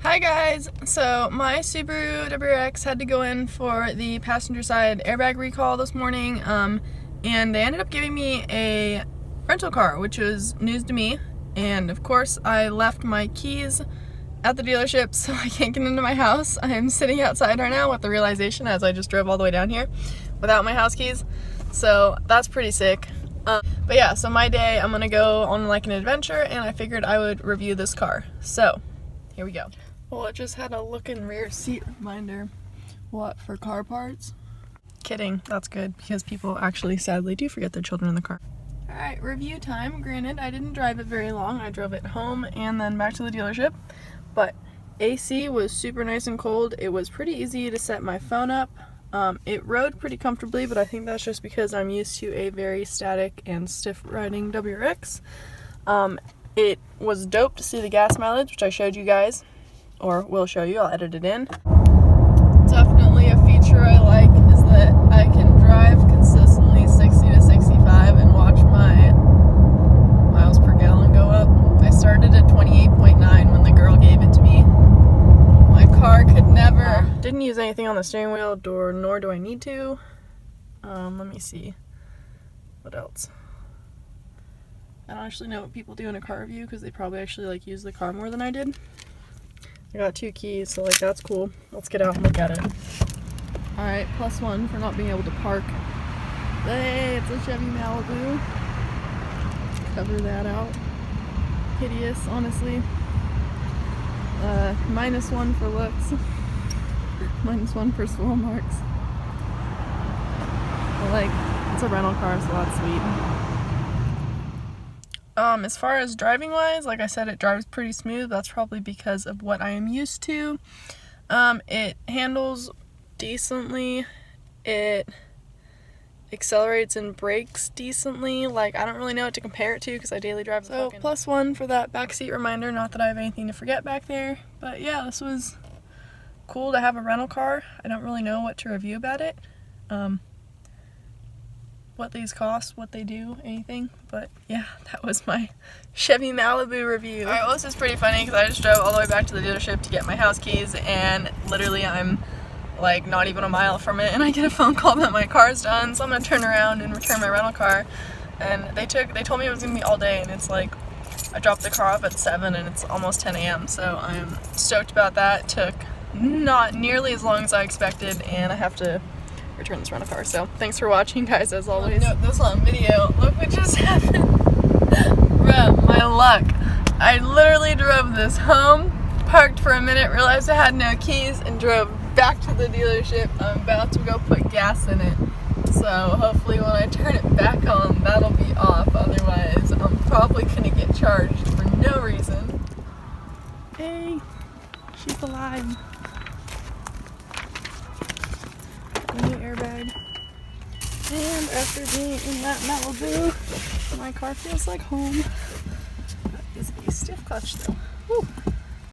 Hi guys! So my Subaru WRX had to go in for the passenger side airbag recall this morning, and they ended up giving me a rental car, which was news to me. And of course I left my keys at the dealership, so I can't get into my house. I'm sitting outside right now with the realization as I just drove all the way down here without my house keys. So that's pretty sick. But yeah, so my day, I'm gonna go on like an adventure, and I figured I would review this car. So here we go. Well, it just had a look in rear seat reminder. What, for car parts? Kidding, that's good, because people actually sadly do forget their children in the car. Alright, review time. Granted, I didn't drive it very long. I drove it home and then back to the dealership. But AC was super nice and cold. It was pretty easy to set my phone up. It rode pretty comfortably, but I think that's just because I'm used to a very static and stiff riding WRX. It was dope to see the gas mileage, which I showed you guys. Or will show you, I'll edit it in. Definitely a feature I like is that I can drive consistently 60 to 65 and watch my miles per gallon go up. I started at 28.9 when the girl gave it to me. My car could never. Didn't use anything on the steering wheel, nor do I need to. Let me see. What else? I don't actually know what people do in a car review because they probably actually like use the car more than I did. I got 2 keys, so like that's cool. Let's get out and look at it. Alright, +1 for not being able to park. Hey, it's a Chevy Malibu. Cover that out. Hideous, honestly. -1 for looks. -1 for swirl marks. But like, it's a rental car, so that's sweet. As far as driving wise, like I said, it drives pretty smooth. That's probably because of what I am used to. It handles decently. It accelerates and brakes decently. Like, I don't really know what to compare it to because I daily drive. So +1 for that backseat reminder. Not that I have anything to forget back there. But yeah, this was cool to have a rental car. I don't really know what to review about it. What these cost, what they do, anything. But yeah, that was my Chevy Malibu review. Alright, well, this is pretty funny because I just drove all the way back to the dealership to get my house keys, and literally I'm like not even a mile from it, and I get a phone call that my car's done, so I'm gonna turn around and return my rental car. And they told me it was gonna be all day, and it's like I dropped the car off at 7 and it's almost 10 a.m. so I'm stoked about that. It took not nearly as long as I expected, and I have to return this rental car. So thanks for watching, guys, as always. Note this on video. Look what just happened. Bruh, my luck. I literally drove this home, parked for a minute, realized I had no keys, and drove back to the dealership. I'm about to go put gas in it. So hopefully when I turn it back on, that'll be off. Otherwise, I'm probably gonna get charged for no reason. Hey, she's alive. New airbag, and after being in that Malibu, my car feels like home. That is a stiff clutch though. Whew.